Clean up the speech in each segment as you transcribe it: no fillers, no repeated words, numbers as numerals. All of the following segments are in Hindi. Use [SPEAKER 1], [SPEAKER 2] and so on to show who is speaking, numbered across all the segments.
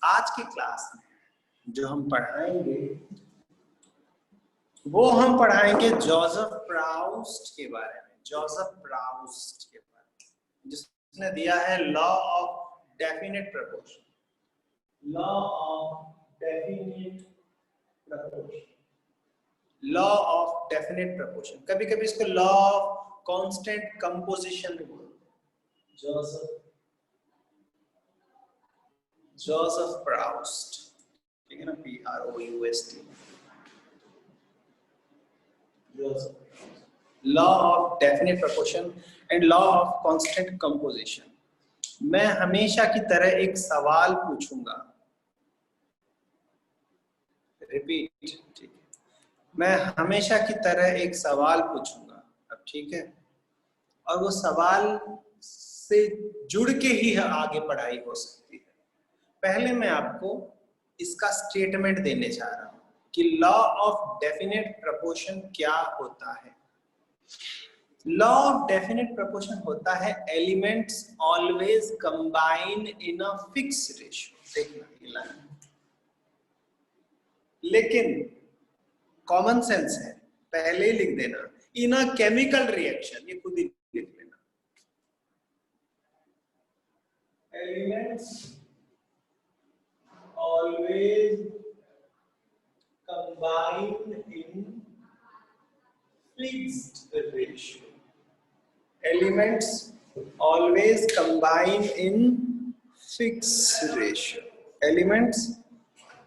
[SPEAKER 1] आज की क्लास में जो हम पढ़ाएंगे वो हम पढ़ाएंगे जोसेफ प्राउस्ट के बारे में। जोसेफ प्राउस्ट के बारे में जिसने दिया है law of definite proportion. Law of definite proportion, law of definite proportion, कभी कभी इसको लॉ ऑफ कांस्टेंट कंपोजिशन भी बोलते हैं। जोसेफ प्राउस्ट, ठीक है ना, PROUST। Law of definite proportion and law of constant composition. मैं हमेशा की तरह एक सवाल पूछूंगा, रिपीट, ठीक है, मैं हमेशा की तरह एक सवाल पूछूंगा अब, ठीक है, और वो सवाल से जुड़ के ही आगे पढ़ाई हो सकती है। पहले मैं आपको इसका स्टेटमेंट देने जा रहा हूं कि लॉ ऑफ डेफिनेट प्रपोर्शन क्या होता है। लॉ ऑफ डेफिनेट प्रपोर्शन होता है elements always combine in a fix ratio. देखना ये लाइन, लेकिन कॉमन सेंस है, पहले ही लिख देना इन अ केमिकल रिएक्शन, ये खुद ही लिख लेना। Elements always combine in fixed ratio. Elements always combine in fixed ratio. Elements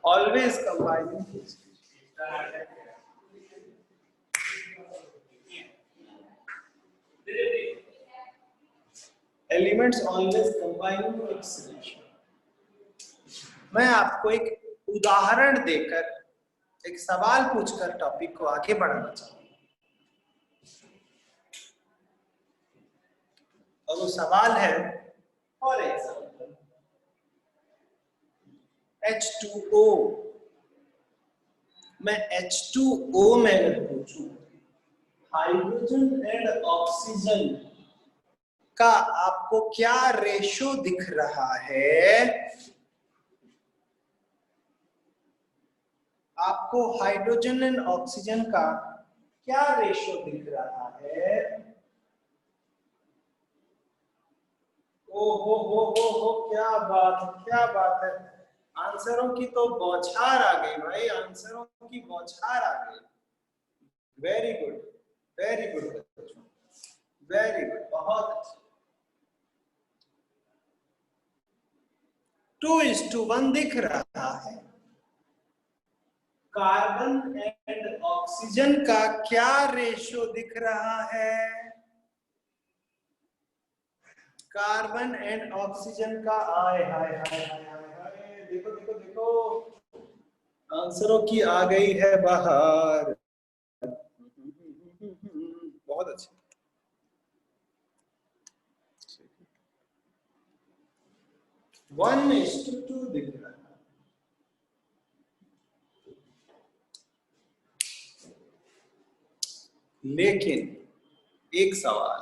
[SPEAKER 1] always combine in fixed ratio. Elements always combine in fixed ratio. मैं आपको एक उदाहरण देकर, एक सवाल पूछकर टॉपिक को आगे बढ़ाना चाहूंगा, और वो सवाल है, फॉर एग्जाम्पल H2O। मैं H2O में अगर पूछूं हाइड्रोजन एंड ऑक्सीजन का आपको क्या रेशो दिख रहा है, आपको हाइड्रोजन एंड ऑक्सीजन का क्या रेशो दिख रहा है? ओ हो, क्या बात है। आंसरों की तो बौछार आ गई भाई, आंसरों की बौछार आ गई। Very good, very good, very good, बहुत अच्छा। 2:1 दिख रहा है। कार्बन एंड ऑक्सीजन का क्या रेशो दिख रहा है? कार्बन एंड ऑक्सीजन का, आय हाय हाय हाय, देखो आंसरों की आ गई है बाहर। बहुत अच्छा, 1:2 दिख रहा है। लेकिन एक सवाल,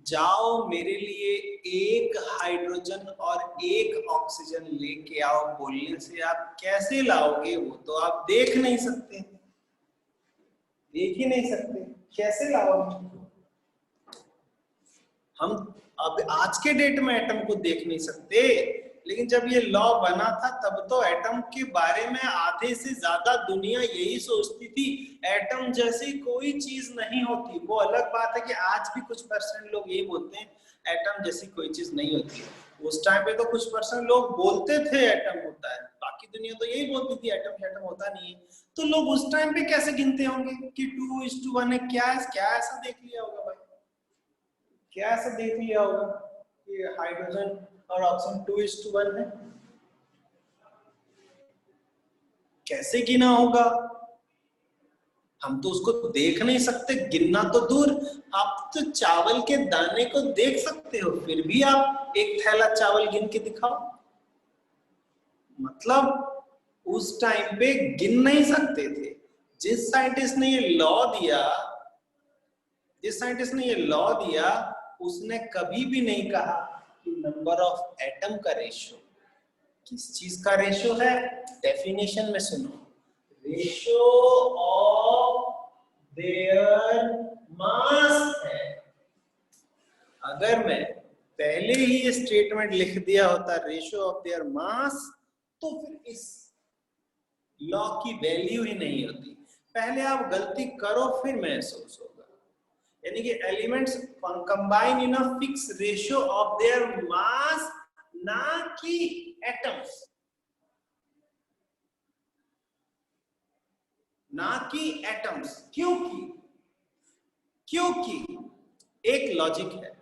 [SPEAKER 1] जाओ मेरे लिए एक हाइड्रोजन और एक ऑक्सीजन लेके आओ, बोलने से आप कैसे लाओगे? वो तो आप देख नहीं सकते, देख ही नहीं सकते, कैसे लाओगे? हम अब आज के डेट में एटम को देख नहीं सकते, लेकिन जब ये लॉ बना था तब तो एटम के बारे में आधे से ज्यादा दुनिया यही सोचती थी, एटम जैसी कोई चीज नहीं होती। वो अलग बात है कि आज भी कुछ % लोग यही बोलते हैं एटम जैसी कोई चीज नहीं होती। उस टाइम पे तो कुछ % लोग बोलते थे एटम होता है, बाकी दुनिया तो यही बोलती थी एटम होता नहीं है। तो लोग उस टाइम पे कैसे गिनते होंगे कि 2:1 है? क्या ऐसा देख लिया होगा भाई, क्या ऐसा देख लिया होगा कि हाइड्रोजन और ऑक्सीजन 2:1 है? कैसे गिना होगा? हम तो उसको देख नहीं सकते, गिनना तो दूर, आप तो चावल के दाने को देख सकते हो, फिर भी आप एक थैला चावल गिन के दिखाओ। मतलब उस टाइम पे गिन नहीं सकते थे। जिस साइंटिस्ट ने ये लॉ दिया उसने कभी भी नहीं कहा कि नंबर ऑफ एटम का रेशियो, किस चीज का रेशो है? डेफिनेशन में सुनो, रेशो ऑफ देयर मास है। अगर मैं पहले ही ये स्टेटमेंट लिख दिया होता रेशो ऑफ देयर मास, तो फिर इस लॉ की वैल्यू ही नहीं होती। पहले आप गलती करो फिर महसूस होगा। यानी कि elements combine in a fix ratio of their mass, ना कि एटम्स, ना कि एटम्स। क्योंकि एक लॉजिक है,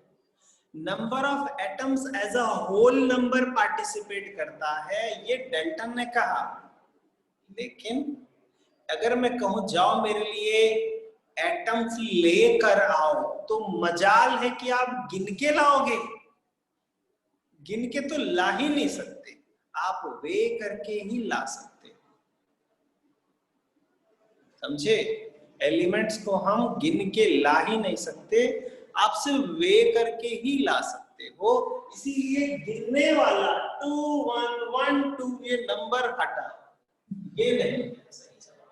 [SPEAKER 1] number of atoms as a whole number participate करता है, ये डाल्टन ने कहा। लेकिन अगर मैं कहूं जाओ मेरे लिए एटम्स लेकर आओ, तो मजाल है कि आप गिन के लाओगे, गिन के तो ला ही नहीं सकते, आप वे करके ही ला सकते। समझे? एलिमेंट्स को हम गिन के ला ही नहीं सकते, आप सिर्फ वे करके ही ला सकते हो। इसीलिए गिनने वाला 2 1 1 2 ये नंबर हटा, ये नहीं है सही जवाब।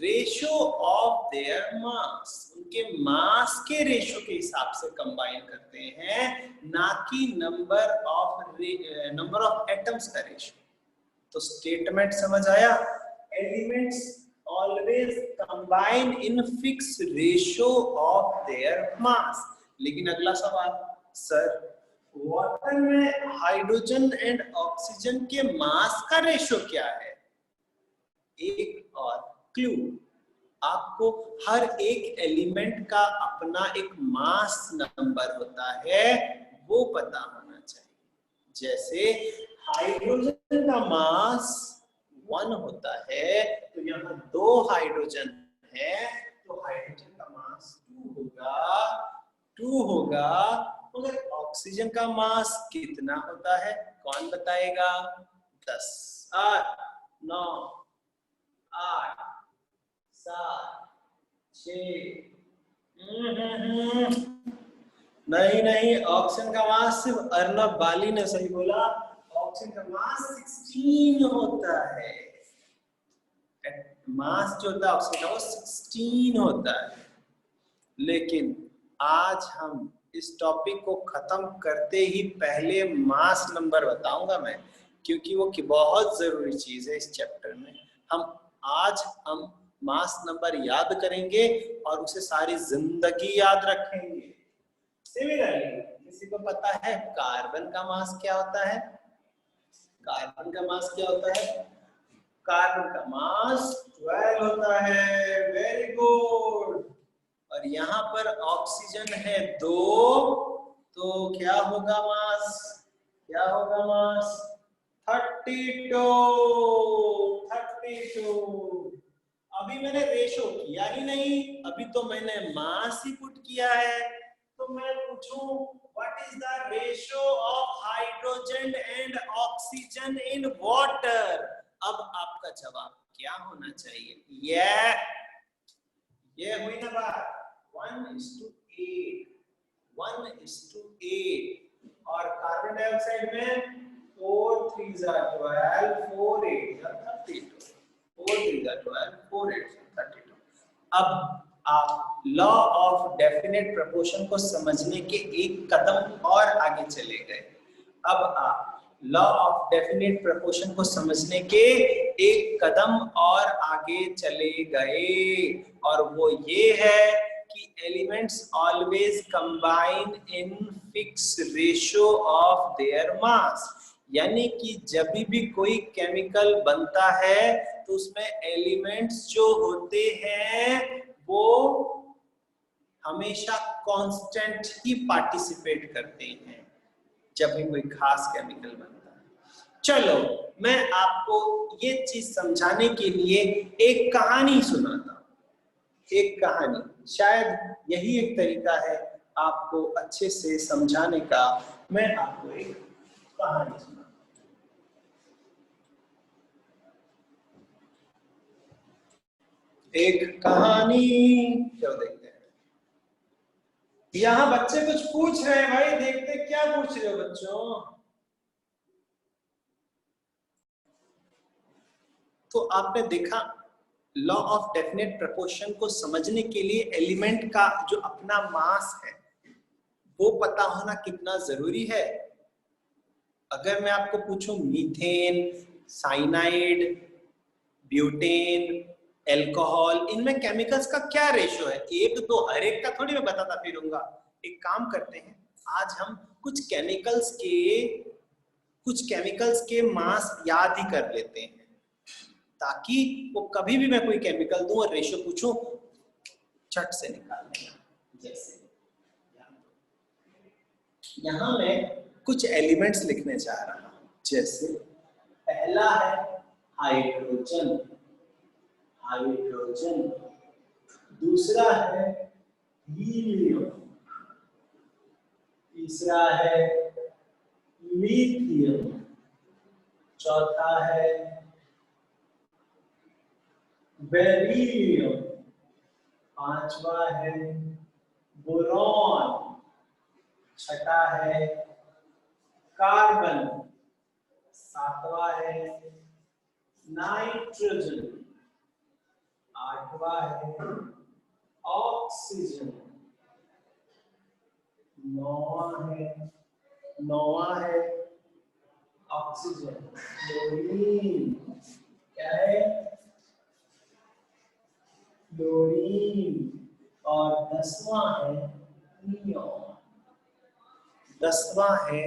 [SPEAKER 1] रेशो ऑफ देयर मास, उनके मास के रेशो के हिसाब से कंबाइन करते हैं, ना कि नंबर ऑफ एटम्स का रेशो। तो स्टेटमेंट समझ आया? Elements always combine in fix ratio of their mass. लेकिन अगला सवाल, सर वाटर में हाइड्रोजन एंड ऑक्सीजन के मास का रेशो क्या है? एक और क्लू, आपको हर एक एलिमेंट का अपना एक मास नंबर होता है, वो पता होना चाहिए। जैसे हाइड्रोजन का मास 1 होता है, तो यहाँ 2 हाइड्रोजन है, तो हाइड्रोजन का मास 2 होगा। मगर ऑक्सीजन का मास कितना होता है, कौन बताएगा? 10 8 9 8 7 6 नहीं, ऑक्सीजन का मास सिर्फ अर्नब बाली ने सही बोला, ऑक्सीजन का मास 16 होता है। मास जो होता है ऑक्सीजन का वो 16 होता है। लेकिन आज हम इस टॉपिक को खत्म करते ही पहले मास नंबर बताऊंगा मैं, क्योंकि वो बहुत जरूरी चीज है इस चैप्टर में। आज हम मास नंबर याद करेंगे और उसे सारी जिंदगी याद रखेंगे। सिमिलरली किसी को पता है कार्बन का मास क्या होता है? कार्बन का मास क्या होता है? कार्बन का मास 12 होता है। Very good. और यहाँ पर ऑक्सीजन है 2, तो क्या होगा मास? 32। अभी मैंने रेशो किया ही नहीं, अभी तो मैंने मास ही पुट किया है। तो मैं पूछूं what is the ratio of hydrogen and oxygen in water? अब आपका जवाब क्या होना चाहिए? ये हुई ना बात, 1:8, 1:8। और कार्बन डाइऑक्साइड में 4 3 12, 4 8 32, 4 3 12, 4 8 32। अब आप लॉ ऑफ डेफिनेट प्रोपोर्शन को समझने के एक कदम और आगे चले गए। अब आप लॉ ऑफ डेफिनेट प्रोपोर्शन को समझने के एक कदम और आगे चले गए, और वो ये है कि elements always combine in fix ratio of their mass. यानी कि जब भी कोई केमिकल बनता है तो उसमें एलिमेंट्स जो होते हैं वो हमेशा कांस्टेंट ही पार्टिसिपेट करते हैं जब भी कोई खास केमिकल बनता है। चलो मैं आपको ये चीज समझाने के लिए एक कहानी सुनाता हूं। एक कहानी, शायद यही एक तरीका है आपको अच्छे से समझाने का। मैं आपको एक कहानी सुनाता हूं। एक कहानी, चलो देखते हैं। यहाँ बच्चे कुछ पूछ रहे हैं भाई, देखते क्या पूछ रहे हो बच्चों। तो आपने देखा लॉ ऑफ डेफिनेट प्रोपोर्शन को समझने के लिए एलिमेंट का जो अपना मास है वो पता होना कितना जरूरी है। अगर मैं आपको पूछूं मीथेन, साइनाइड, ब्यूटेन, एल्कोहल, इनमें केमिकल्स का क्या रेशियो है, एक दो हर एक का थोड़ी मैं बताता फिरूंगा। एक काम करते हैं, आज हम कुछ केमिकल्स के मास याद ही कर लेते हैं, ताकि वो कभी भी मैं कोई केमिकल दूं और रेशियो पूछूं झट से निकाल लेना। जैसे यहां मैं कुछ एलिमेंट्स लिखने जा रहा हूं, जैसे पहला है हाइड्रोजन, दूसरा है हीलियम, तीसरा है लिथियम, चौथा है बेरिलियम, पांचवा है बोरॉन, छठा है कार्बन, सातवां है नाइट्रोजन, आठवां है ऑक्सीजन, नौवां है ऑक्सीजन, क्लोरीन, क्या है क्लोरीन, और 10वां है नियॉन। 10वां है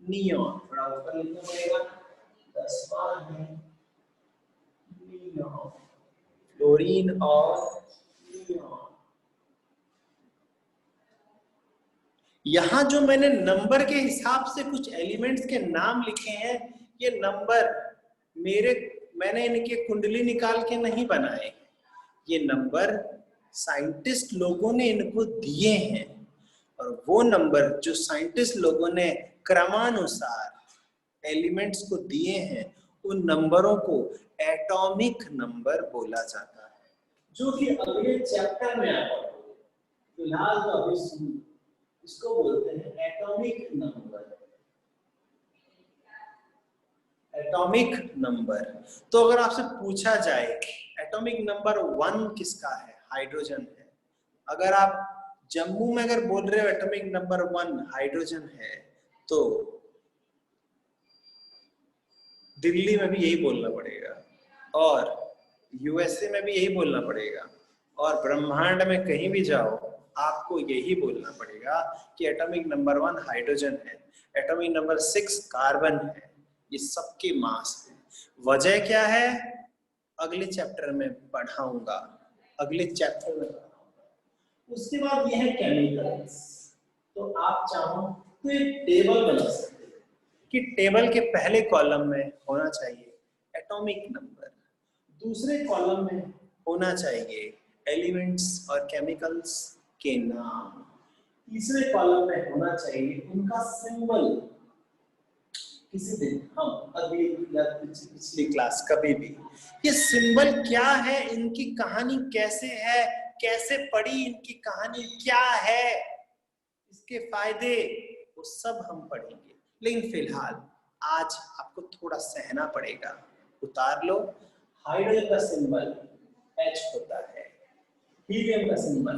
[SPEAKER 1] नियॉन, थोड़ा ऊपर लिखना पड़ेगा, 10वां है नियॉन, क्लोरीन और नियॉन। यहां जो मैंने नंबर के हिसाब से कुछ एलिमेंट्स के नाम लिखे हैं, ये नंबर मैंने इनके कुंडली निकाल के नहीं बनाए, ये नंबर साइंटिस्ट लोगों ने इनको दिए हैं, और वो नंबर जो साइंटिस्ट लोगों ने क्रमानुसार एलिमेंट्स को दिए हैं, उन नंबरों को एटॉमिक नंबर बोला जाता है, जो कि अगले चैप्टर में आएगा। फिलहाल तो अभी सुन, इसको बोलते हैं एटॉमिक नंबर। एटॉमिक नंबर, तो अगर आपसे पूछा जाए एटॉमिक नंबर 1 किसका है, हाइड्रोजन है। अगर आप जम्मू में अगर बोल रहे हो एटॉमिक नंबर 1 हाइड्रोजन है, तो दिल्ली में भी यही बोलना पड़ेगा, और यूएसए में भी यही बोलना पड़ेगा, और ब्रह्मांड में कहीं भी जाओ आपको यही बोलना पड़ेगा कि एटॉमिक नंबर 1 हाइड्रोजन है, एटॉमिक नंबर 6 कार्बन है। ये सबके मास है। वजह क्या है अगले चैप्टर में पढ़ाऊंगा, अगले चैप्टर में पढ़ाऊंगा। उसके बाद यह है केमिकल्स। तो आप चाहो तो एक टेबल बना सकते हैं कि टेबल के पहले कॉलम में होना चाहिए एटॉमिक नंबर, दूसरे कॉलम में होना चाहिए एलिमेंट्स और केमिकल्स के नाम, तीसरे कॉलम में होना चाहिए उनका सिंबल। किसी दिन हम अगली या पिछली क्लास कभी भी ये सिंबल क्या है, इनकी कहानी कैसे है, कैसे पढ़ी, इनकी कहानी क्या है, इसके फायदे, वो सब हम पढ़ेंगे। लेकिन फिलहाल आज आपको थोड़ा सहना पड़ेगा। उतार लो, हाइड्रोजन का सिंबल H होता है, हीलियम का सिंबल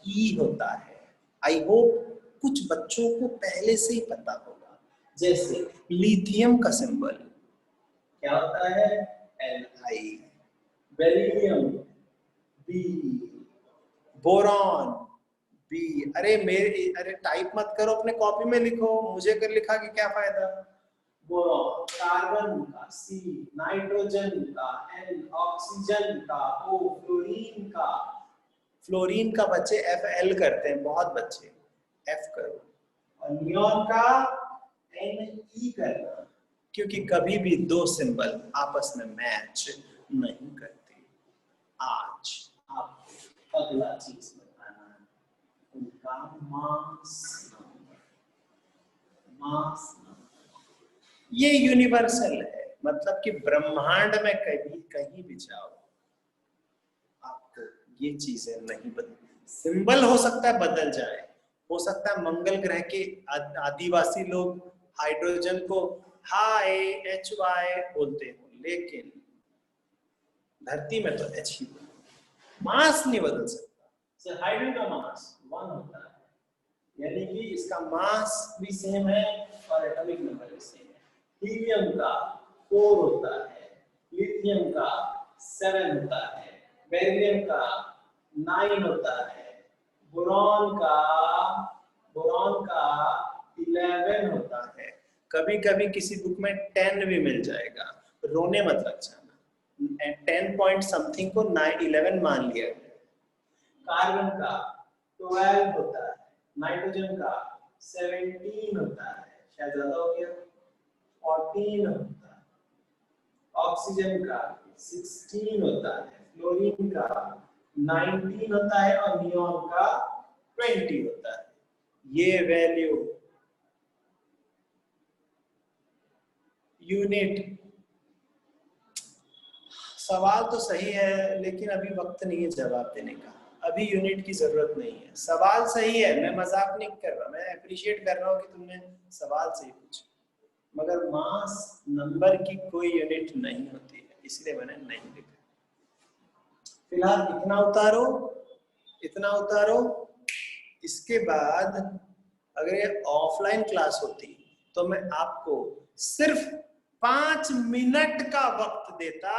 [SPEAKER 1] He होता है। आई होप कुछ बच्चों को पहले से ही पता होगा। जैसे लिथियम का सिंबल क्या होता है, Li, beryllium Be, boron B। अरे टाइप मत करो, अपने कॉपी में लिखो, मुझे कर लिखा कि क्या फायदा। बोरॉन, कार्बन का C, नाइट्रोजन का N, ऑक्सीजन का O, फ्लोरीन का बच्चे Fl करते हैं, बहुत बच्चे F करो, और नियॉन का Ne करना, क्योंकि कभी भी दो सिंबल आपस में मैच नहीं करते। आज आपको अगला चीज बताना है, उनका मास नंबर। ये यूनिवर्सल है, मतलब कि ब्रह्मांड में कहीं भी जाओ आपको ये चीजें नहीं बदल, सिंबल हो सकता है बदल जाए, हो सकता है मंगल ग्रह के आदिवासी लोग हाइड्रोजन को HY बोलते हो, लेकिन धरती में तो H ही मास नहीं बदल सकता। हाइड्रोजन का मास 1 होता है, यानी कि इसका मास भी सेम है और एटॉमिक नंबर भी सेम है। हीलियम का 4 होता है, लिथियम का 7 होता है, बेरिलियम का 9 होता है, बोरॉन का 11 होता है। कभी कभी किसी बुक में 10 भी मिल जाएगा, रोने मत लग जाना। 10 पॉइंट समथिंग को 11 मान लिया गया। कार्बन का 12 होता है, नाइट्रोजन का 17 होता है, शायद ज्यादा हो गया, 14 होता है, ऑक्सीजन का 16 होता है, फ्लोरीन का 19 होता है और नियॉन का 20 होता है। ये वैल्यू यूनिट, सवाल तो सही है लेकिन अभी वक्त नहीं है जवाब देने का, अभी यूनिट की जरूरत नहीं है। सवाल सही है, मैं मजाक नहीं कर रहा, मैं अप्रिशिएट कर रहा हूँ कि तुमने सवाल सही पूछा, मगर मास नंबर की कोई यूनिट नहीं होती है, इसलिए मैंने नहीं लिखा। फिलहाल इतना उतारो। इसके बाद अगर ये ऑफलाइन क्लास होती तो मैं आपको सिर्फ 5 मिनट का वक्त देता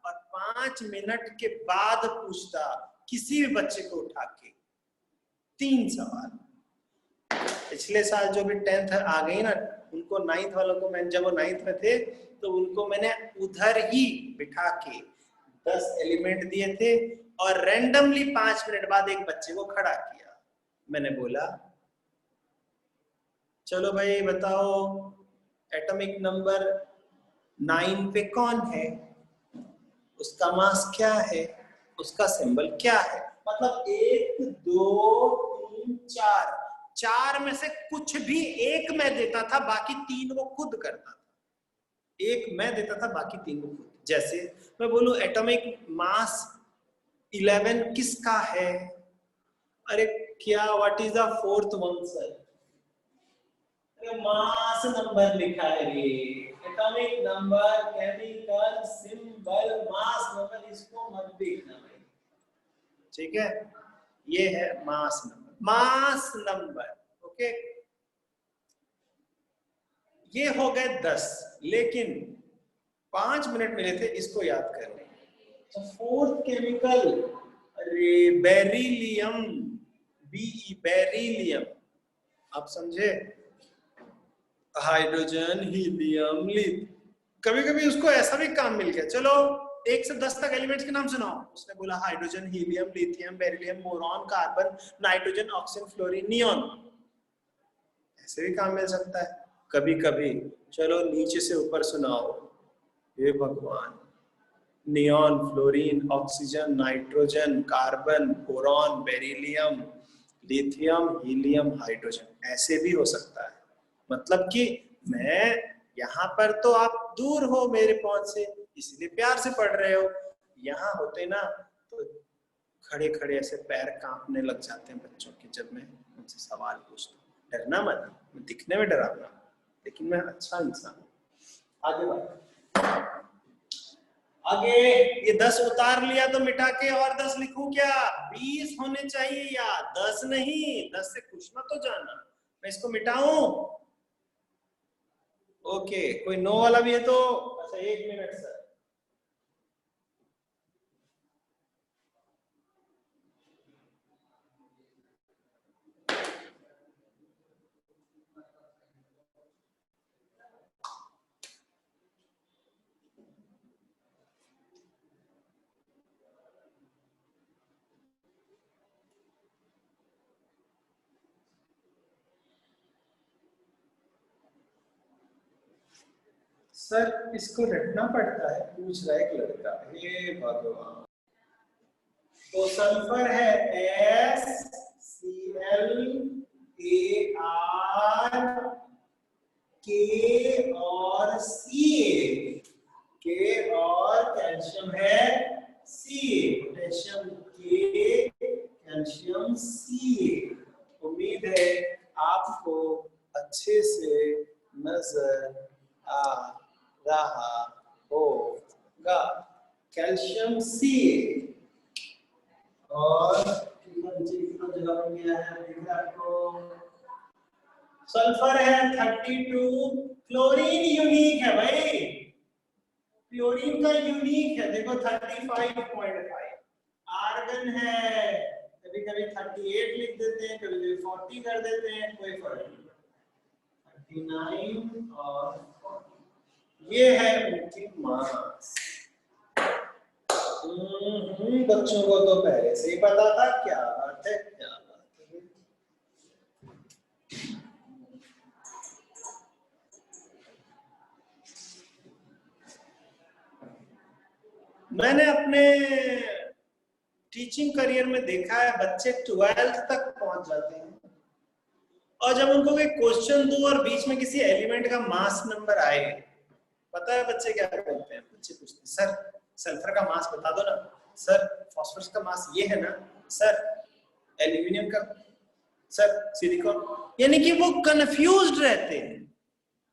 [SPEAKER 1] और 5 मिनट के बाद पूछता किसी भी बच्चे को उठा के 3 सवाल। पिछले साल जो भी 10th आ गई ना, उनको 9th वालों को मैंने, जब वो 9th में थे तो उनको मैंने उधर ही बिठा के 10 एलिमेंट दिए थे और रैंडमली 5 मिनट बाद एक बच्चे को खड़ा किया। मैंने बोला चलो भाई बताओ एटॉमिक नंबर 9 पे कौन है, उसका मास क्या है, उसका सिंबल क्या है। मतलब 1 2 3 4, 4 में से कुछ भी एक मैं देता था, बाकी 3 वो खुद करता था। एक मैं देता था, बाकी 3 वो खुद। जैसे मैं बोलूं एटॉमिक मास 11 किसका है, अरे क्या, what is the 4th one sir, mass number लिखा है रे, atomic number, chemical symbol, mass number, इसको मत देखना भाई, ठीक है। ये है मास नंबर, ओके। ये हो गए 10, लेकिन 5 मिनट मिले थे इसको याद करने। तो 4th केमिकल, अरे बेरिलियम, बेरिलियम, आप समझे, हाइड्रोजन, हीलियम, लिथियम। कभी कभी उसको ऐसा भी काम मिल गया, चलो 1 से 10 तक एलिमेंट्स के नाम सुनाओ, उसने बोला hydrogen, helium, lithium, beryllium, boron, carbon, nitrogen, oxygen, fluorine, neon. ऐसे भी काम मिल सकता है। कभी कभी चलो नीचे से ऊपर सुनाओ, हे भगवान, neon, fluorine, oxygen, nitrogen, carbon, boron, beryllium, lithium, helium, hydrogen, ऐसे भी हो सकता है। मतलब कि मैं यहाँ पर तो आप दूर हो मेरे पहुंच से, इसलिए प्यार से पढ़ रहे हो, यहाँ होते ना तो खड़े खड़े ऐसे पैर कांपने लग जाते हैं बच्चों के जब मैं उनसे सवाल पूछता हूँ। डरना मत, मैं दिखने में डरावना लेकिन मैं अच्छा इंसान हूँ। आगे बढ़, आगे ये 10 उतार लिया तो मिटा के और 10 लिखूं क्या, 20 होने चाहिए या 10 नहीं, 10 से खुश मत हो जाना। मैं इसको मिटाऊं, ओके, कोई नो वाला भी है तो, अच्छा 1 मिनट सर। सर इसको रटना पड़ता है, पूछ रहा है एक लड़का, हे भगवान। तो सल्फर है SCl के और Ca, के और कैल्शियम है Ca, पोटेशियम के, कैल्शियम Ca। उम्मीद है आपको अच्छे से नजर आ रहा होगा। कैल्शियम Ca और कितना जगह में गया है दिख रहा है आपको, सल्फर है 32, क्लोरीन यूनिक है भाई, क्लोरीन का यूनिक है देखो 35.5, आर्गन है कभी कभी 38 लिख देते हैं, कभी कभी 40 कर देते हैं, कोई फर्क नहीं, 39 और 40 ये है उनकी मास। बच्चों को तो पहले से ही पता था, क्या बात है क्या बात है। मैंने अपने टीचिंग करियर में देखा है बच्चे 12th तक पहुंच जाते हैं और जब उनको कोई क्वेश्चन दो और बीच में किसी एलिमेंट का मास नंबर आए, पता है बच्चे क्या बोलते हैं? बच्चे पूछते हैं सर सल्फर का मास बता दो ना, सर फास्फोरस का मास ये है ना, सर एल्यूमिनियम का, सर सिलिकॉन, यानी कि वो कंफ्यूज्ड रहते हैं।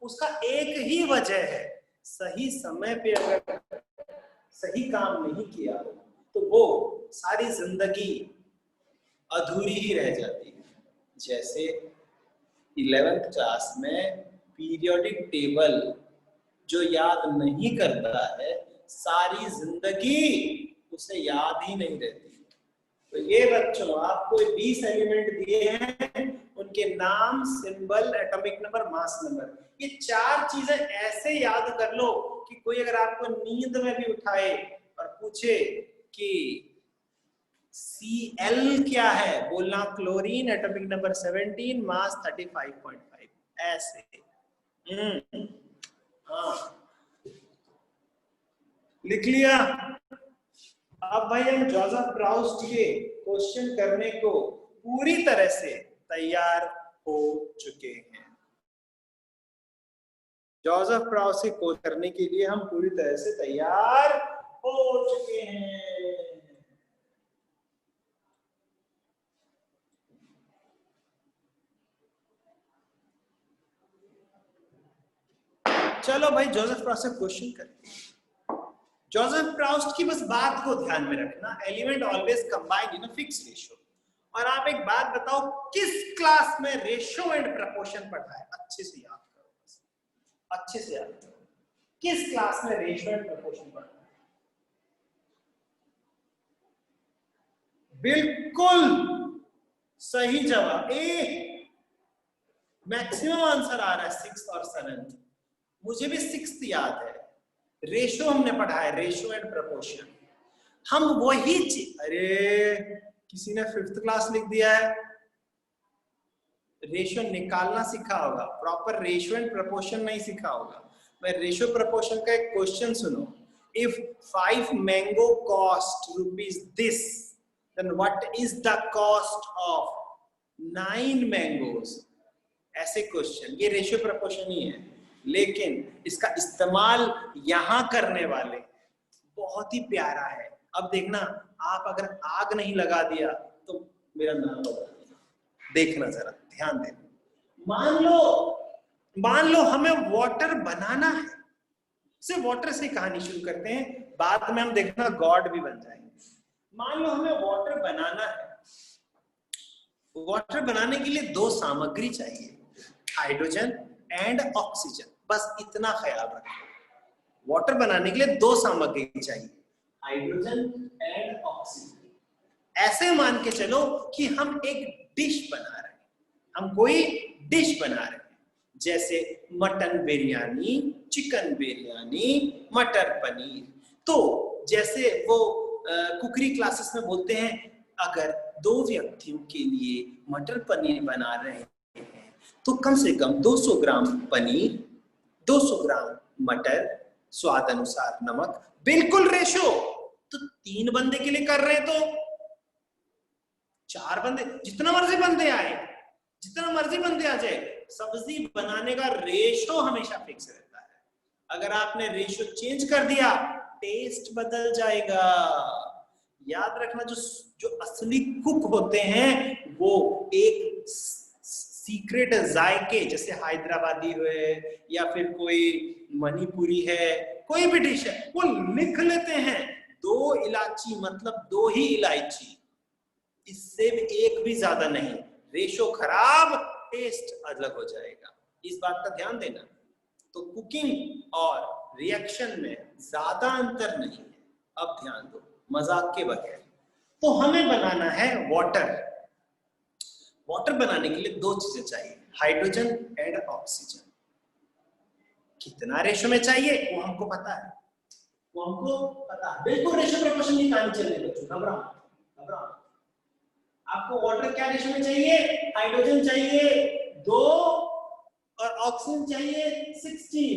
[SPEAKER 1] उसका एक ही वजह है, सही समय पे अगर सही काम नहीं किया तो वो सारी जिंदगी अधूरी ही रह जाती है। जैसे 11th क्लास में पीरियोडिक टेबल जो याद नहीं करता है सारी जिंदगी उसे याद ही नहीं रहती। तो ये बच्चों आपको 20 एलिमेंट दिए हैं, उनके नाम, symbol, atomic number, mass number, ये 4 चीजें ऐसे याद कर लो कि कोई अगर आपको नींद में भी उठाए और पूछे कि Cl क्या है, बोलना क्लोरीन, एटॉमिक नंबर 17, मास 35.5, ऐसे। हाँ लिख लिया। अब भाई हम जोसेफ प्राउस्ट के क्वेश्चन करने को पूरी तरह से तैयार हो चुके हैं। जोसेफ प्राउस्ट के क्वेश्चन करने के लिए हम पूरी तरह से तैयार हो चुके हैं। चलो भाई जोसेफ प्राउस्ट से क्वेश्चन करते हैं। जोसेफ प्राउस्ट की बस बात को ध्यान में रखना, element always combined in a fixed ratio. और आप एक बात बताओ, किस क्लास में रेशियो एंड प्रपोर्शन पढ़ा है? अच्छे से याद करो, बस अच्छे से याद करो, किस क्लास में रेशियो एंड प्रपोर्शन पढ़ा है? बिल्कुल सही जवाब ए। मैक्सिमम आंसर आ रहा है 6th और 7th, मुझे भी 6th याद है। रेशो हमने पढ़ा है, रेशो एंड प्रपोर्शन। हम वही अरे किसी ने 5th क्लास लिख दिया है, रेशो निकालना सीखा होगा, प्रॉपर रेशो एंड प्रपोर्शन नहीं सीखा होगा। मैं रेशो प्रपोर्शन का एक क्वेश्चन सुनो, if 5 mango cost rupees this then what is the cost of 9 mangoes? ऐसे क्वेश्चन, ये रेशो प्रपोर्शन ही है, लेकिन इसका इस्तेमाल यहां करने वाले बहुत ही प्यारा है। अब देखना, आप अगर आग नहीं लगा दिया तो मेरा नाम होगा, देखना जरा ध्यान देना। मान लो हमें वाटर बनाना है, सिर्फ वाटर से कहानी शुरू करते हैं, बाद में हम देखना गॉड भी बन जाएंगे। मान लो हमें वाटर बनाना है, वाटर बनाने के लिए 2 सामग्री चाहिए, हाइड्रोजन एंड ऑक्सीजन, बस इतना ख्याल रखो। वाटर बनाने के लिए 2 सामग्री चाहिए, हाइड्रोजन एंड ऑक्सीजन। ऐसे मान के चलो कि हम एक डिश बना रहे हैं, हम कोई डिश बना रहे हैं, जैसे मटन बिरयानी, चिकन बिरयानी, मटर पनीर। तो जैसे वो कुकरी क्लासेस में बोलते हैं, अगर 2 व्यक्तियों के लिए मटर पनीर बना रहे हैं तो कम से कम 200 ग्राम पनीर, 200 ग्राम मटर, स्वाद अनुसार नमक, बिल्कुल रेशो। तो 3 बंदे के लिए कर रहे हैं तो 4 बंदे, जितना मर्जी बंदे आए, जितना मर्जी बंदे आ जाए, सब्जी बनाने का रेशो हमेशा फिक्स रहता है। अगर आपने रेशो चेंज कर दिया टेस्ट बदल जाएगा। याद रखना, जो असली कुक होते हैं वो एक सीक्रेट जायके, जैसे हैदराबादी है या फिर कोई मणिपुरी है, कोई भी डिश है, वो लिख लेते हैं 2 इलायची मतलब 2 ही इलायची, इससे एक भी ज्यादा नहीं। रेशो खराब, टेस्ट अलग हो जाएगा, इस बात का ध्यान देना। तो कुकिंग और रिएक्शन में ज्यादा अंतर नहीं है। अब ध्यान दो, मजाक के बगैर। तो हमें बनाना है वाटर। वाटर बनाने के लिए 2 चीजें चाहिए, हाइड्रोजन एंड ऑक्सीजन। कितना रेशो में चाहिए वो हमको पता है, वो हमको पता है, बिल्कुल रेशो प्रोपोर्शन निकालनी चाहिए बच्चों, घबराओ। आपको वाटर क्या रेशो में चाहिए? हाइड्रोजन चाहिए 2 और ऑक्सीजन चाहिए 16।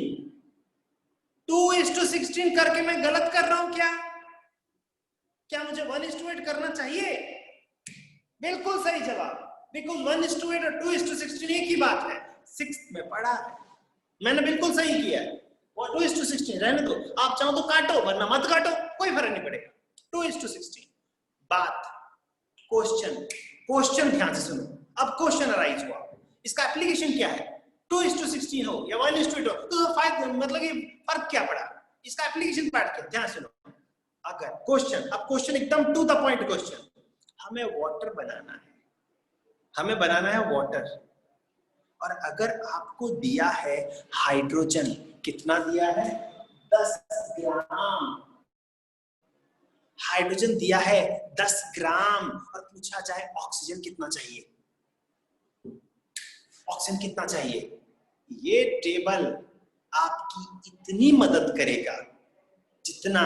[SPEAKER 1] 2:16 करके मैं गलत कर रहा हूं क्या? क्या मुझे 1:8 करना चाहिए? बिल्कुल सही जवाब, बिल्कुल 1:8 और 2:16 एक ही बात है। 6th में पढ़ा है मैंने, बिल्कुल सही किया है। और 2:16 रहने दो, आप चाहो तो काटो वरना मत काटो, कोई फर्क नहीं पड़ेगा। 2:16 बात। क्वेश्चन ध्यान से सुनो। अब क्वेश्चन अराइज हुआ, इसका एप्लीकेशन क्या है? 2:16 हो या 1:8 हो तो मतलब ये फर्क क्या पड़ा? इसका एप्लीकेशन पार्ट क्या? ध्यान सुनो। अगर क्वेश्चन, अब क्वेश्चन एकदम टू द पॉइंट क्वेश्चन, हमें वाटर बनाना है, हमें बनाना है वाटर। और अगर आपको दिया है हाइड्रोजन, कितना दिया है? 10 ग्राम। हाइड्रोजन दिया है 10 ग्राम और पूछा जाए ऑक्सीजन कितना चाहिए, ऑक्सीजन कितना चाहिए? ये टेबल आपकी इतनी मदद करेगा जितना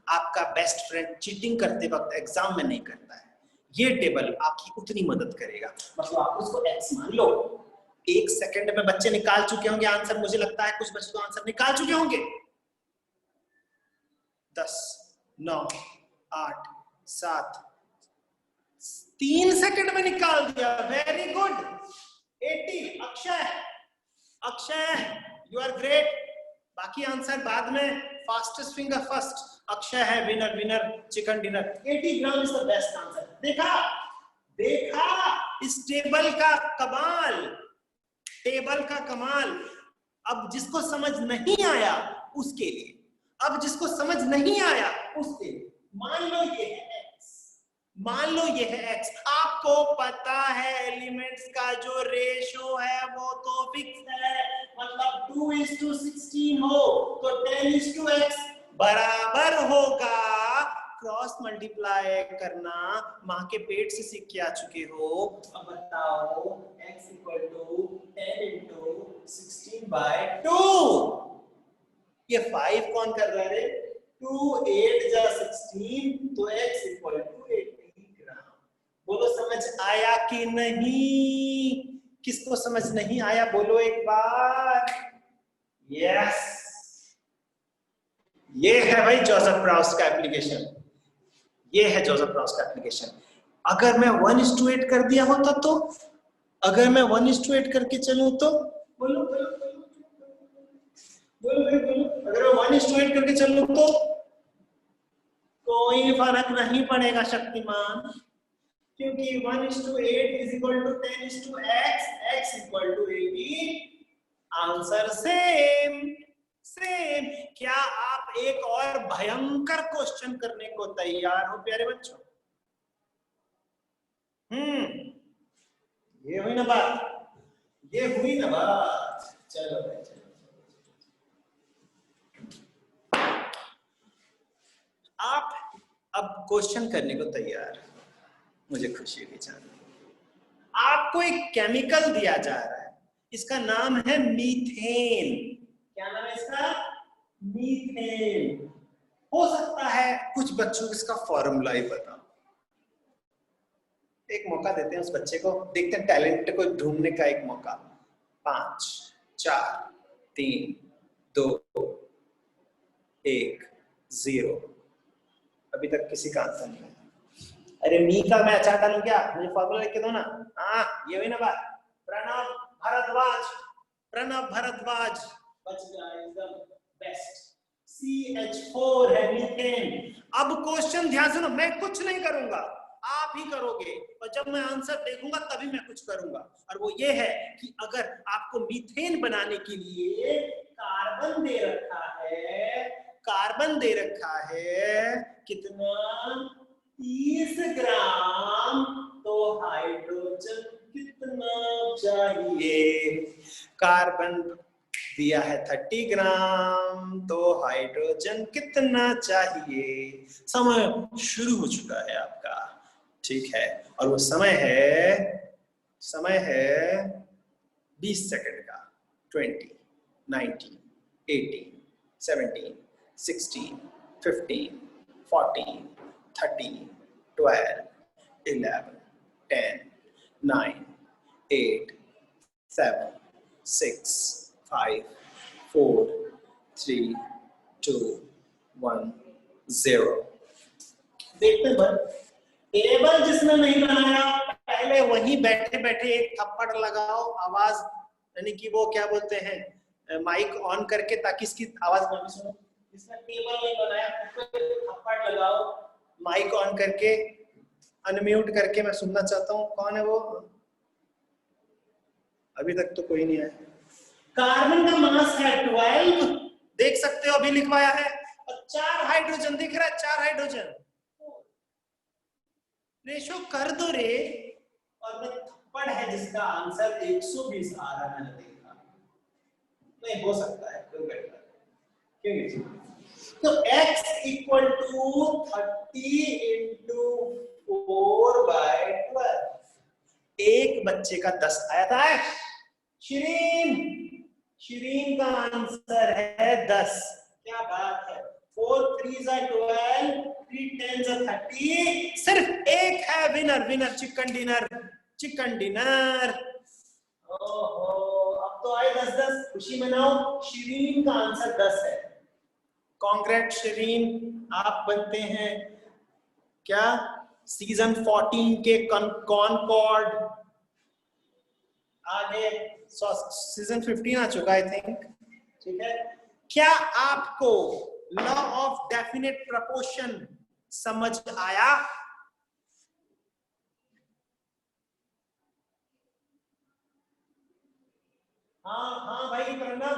[SPEAKER 1] आपका बेस्ट फ्रेंड चीटिंग करते वक्त एग्जाम में नहीं करता है। ये टेबल आपकी उतनी मदद करेगा। मतलब आप उसको एक्स मान लो। 1 सेकंड में बच्चे निकाल चुके होंगे आंसर, मुझे लगता है कुछ बच्चे तो आंसर निकाल चुके होंगे। 10, 9, 8, 7, 3 सेकंड में निकाल दिया। Very good. 80। Akshay you are great. बाकी आंसर बाद में, फास्टेस्ट फिंगर फर्स्ट। अक्षय है winner chicken dinner. 80 gram is the best answer. देखा इस टेबल का कमाल, टेबल का कमाल। अब जिसको समझ नहीं आया उसके लिए, अब जिसको समझ नहीं आया उसके लिए, मान लो ये है x, मान लो ये है x। आपको पता है एलिमेंट्स का जो रेशो है वो तो फिक्स है, मतलब 2:16 हो तो 10:x बराबर होगा। क्रॉस मल्टीप्लाई करना माँ के पेट से सीख के आ चुके हो। अब बताओ x = 10 × 16/2। ये 5 कौन कर रहा है? 2 8 जा 16 तो x = 80 ग्राम। बोलो समझ आया कि नहीं? किसको समझ नहीं आया बोलो एक बार। यस, ये है भाई जोसेफ प्राउस्ट का एप्लीकेशन। ये है जोसेफ प्राउस्ट का एप्लीकेशन। अगर मैं 1:8 कर दिया होता तो, अगर मैं 1:8 करके चलूं तो, बोलो अगर मैं 1:8 करके चलूं तो कोई फर्क नहीं पड़ेगा शक्तिमान, क्योंकि 1:8 = 10:x, x = 80। Answer same. क्या आप एक और भयंकर क्वेश्चन करने को तैयार हो प्यारे बच्चों? ये हुई ना बात, ये हुई ना बात। चलो भाई चलो। आप अब क्वेश्चन करने को तैयार, मुझे खुशी हुई जानने। आपको एक केमिकल दिया जा रहा है, इसका नाम है मीथेन। क्या नाम है इसका? मीथेन। हो सकता है कुछ बच्चों को इसका फॉर्मूला ही पता। एक मौका देते हैं उस बच्चे को, देखते हैं टैलेंट को ढूंढने का एक मौका। 5 4 3 2 1 0। अभी तक किसी का आंसर नहीं है। अरे मी का मैं अचार डालूं क्या? मुझे फॉर्मूला लिख के दो ना। हाँ ये हुई ना बात। प्रणव भारद्वाज बच गया, एकदम बेस्ट। CH4 है मीथेन। अब क्वेश्चन ध्यान सुनो, मैं कुछ नहीं करूंगा, आप ही करोगे, और जब मैं आंसर देखूंगा तभी मैं कुछ करूंगा। और वो ये है कि अगर आपको मीथेन बनाने के लिए कार्बन दे रखा है, कार्बन दे रखा है कितना 30 ग्राम, तो हाइड्रोजन कितना चाहिए? कार्बन दिया है 30 ग्राम, तो हाइड्रोजन कितना चाहिए? समय शुरू हो चुका है आपका, ठीक है, और वो समय है 20 सेकंड का। 20, 19, 18, 17, 16, 15, 14, 13, 12, 11, 10, 9, 8, 7, 6, 5, 4, 3, 2, 1, 0। देखते हैं टेबल जिसने नहीं बनाया पहले वहीं बैठे बैठे एक थप्पड़ लगाओ, आवाज, यानी कि वो क्या बोलते हैं, माइक ऑन करके, ताकि इसकी आवाज ना भी सुनो। जिसने टेबल नहीं बनाया थप्पड़ लगाओ, माइक ऑन करके, अनम्यूट करके, मैं सुनना चाहता हूँ। कौन है वो? अभी तक तो कोई नहीं आया। कार्बन का मास है 12, देख सकते हो अभी लिखवाया है, और 4 हाइड्रोजन दिख रहा है, 4 हाइड्रोजन। रेशो कर दो रे, और मैं थप्पड़ है जिसका आंसर 120 आ रहा है, मैंने देखा। नहीं हो सकता है, कोई बेटर क्यों नहीं? तो x इक्वल टू 30 इंटू 4/12। एक बच्चे का 10 आया था। शिरीन का आंसर है 10। क्या बात है। 4 3s are 12, 3 10s are 30। सिर्फ एक है विनर, चिकन डिनर। ओहो, अब तो आए 10-10, खुशी मनाओ। शिरीन का आंसर 10 है। कांग्रेट शिरीन, आप बनते हैं क्या सीजन 14 के कॉनकॉर्ड। आगे सीजन 15 आ चुका आई थिंक, ठीक है। क्या आपको लॉ ऑफ डेफिनेट प्रपोर्शन समझ आया? हाँ भाई प्रणव,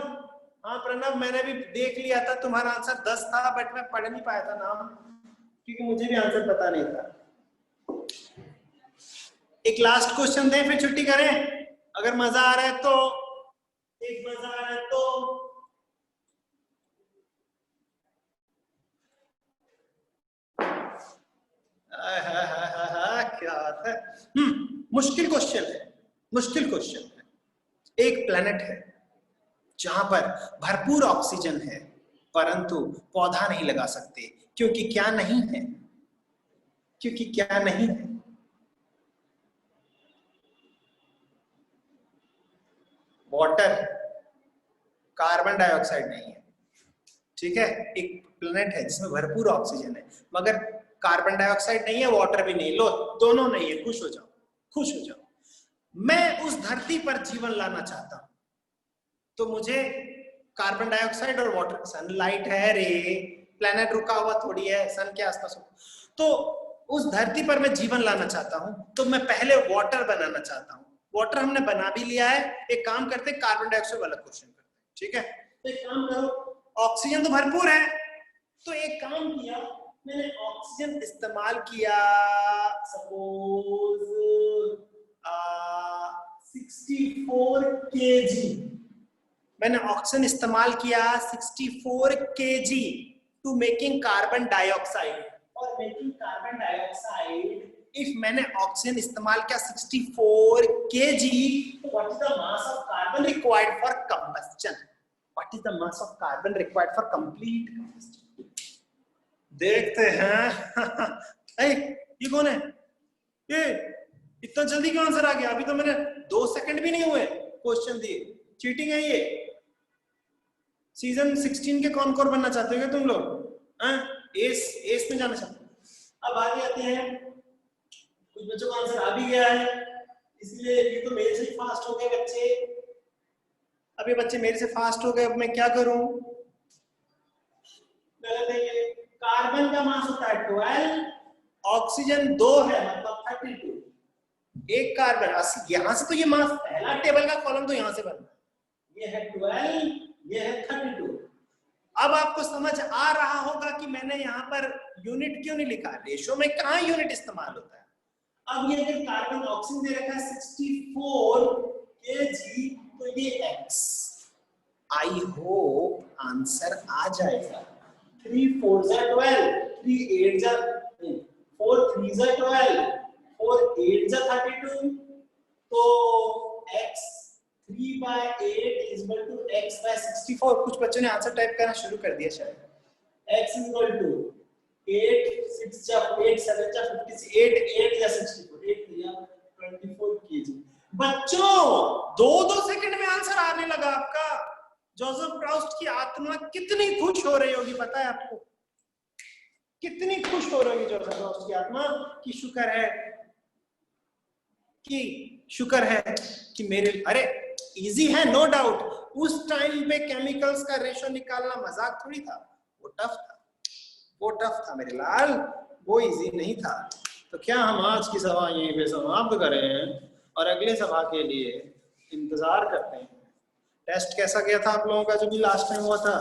[SPEAKER 1] हाँ प्रणव, मैंने भी देख लिया था, तुम्हारा आंसर 10 था, बट मैं पढ़ नहीं पाया था नाम, क्योंकि मुझे भी आंसर पता नहीं था। एक लास्ट क्वेश्चन दें फिर छुट्टी करें, अगर मजा आ रहा है तो। एक मजा आ रहा है तो क्या बात है। मुश्किल क्वेश्चन है। एक प्लेनेट है जहां पर भरपूर ऑक्सीजन है, परंतु पौधा नहीं लगा सकते, क्योंकि क्या नहीं है? वाटर, कार्बन डाइऑक्साइड नहीं है, ठीक है। एक प्लेनेट है जिसमें भरपूर ऑक्सीजन है, मगर कार्बन डाइऑक्साइड नहीं है, वाटर भी नहीं। लो, दोनों नहीं है, खुश हो जाओ। मैं उस धरती पर जीवन लाना चाहता हूं, तो मुझे कार्बन डाइऑक्साइड और वाटर, सनलाइट है रे, प्लेनेट रुका हुआ थोड़ी है, सन के आसपास। तो उस धरती पर मैं जीवन लाना चाहता हूं, तो मैं पहले वाटर बनाना चाहता हूं। वाटर हमने बना भी लिया है। एक काम करते हैं, कार्बन डाइऑक्साइड वाला क्वेश्चन करते हैं, ठीक है। तो एक काम करो, ऑक्सीजन तो भरपूर है, तो एक काम किया, मैंने ऑक्सीजन इस्तेमाल किया, सपोज 64 kg। मैंने ऑक्सीजन इस्तेमाल किया 64 kg to making carbon dioxide. और मेकिंग कार्बन डाइऑक्साइड, इफ मैंने ऑक्सीजन इस्तेमाल किया 64 kg, तो what is the mass of carbon required for combustion? What is the mass of carbon required for complete combustion? देखते हैं। ये कौन है? ये इतना जल्दी क्यों आंसर आ गया? अभी तो मैंने 2 सेकंड भी नहीं हुए क्वेश्चन दिए। चीटिंग है ये। सीजन 16 के कौन कौन बनना चाहते हो तुम लोग? एस में जाना चाहते हो? अब आगे आते हैं, कुछ बच्चों का आंसर आ भी गया है, इसलिए ये तो मेरे से फास्ट हो गए बच्चे। अब ये बच्चे मेरे से फास्ट हो गए, अब मैं क्या करूं? गलत है ये। कार्बन का मास होता है 12, ऑक्सीजन 2 है, मतलब 32। एक कार्बन, यहां से तो ये मास, पहला टेबल का कॉलम तो यहां से बनना है। ये है 12, ये है 32। अब आपको समझ आ रहा होगा कि मैंने यहाँ पर यूनिट क्यों नहीं लिखा, रेशो में कहाँ यूनिट इस्तेमाल होता है। अब ये अगर कार्बन ऑक्सीजन दे रखा है 64 kg, तो ये x, आई होप आंसर आ जाएगा। 3 4 जा 12, 3 8 जा 4 3 जा 12, 4 8 जा 32, तो x 3/8 is equal to x/64। कुछ बच्चों ने आंसर टाइप करना शुरू कर दिया शायद। x is equal to 8 6 जा 8 7 जा 58, 8 जा 64, 8 या 24 kg। बच्चों 2 सेकंड में आंसर आने लगा आपका। जोसेफ प्राउस्ट की आत्मा कितनी खुश हो रही होगी पता है आपको, कितनी खुश हो रही होगी जोसेफ प्राउस्ट की आत्मा कि शुक्र है कि मेरे, अरे इजी है नो डाउट। उस टाइम पे केमिकल्स का रेशो निकालना मजाक थोड़ी था, वो टफ था मेरे लाल, वो इजी नहीं था। तो क्या हम आज की सभा यहीं पे समाप्त करें और अगले सभा के लिए इंतजार करते हैं। टेस्ट कैसा गया था आप लोगों का जो भी लास्ट टाइम हुआ था?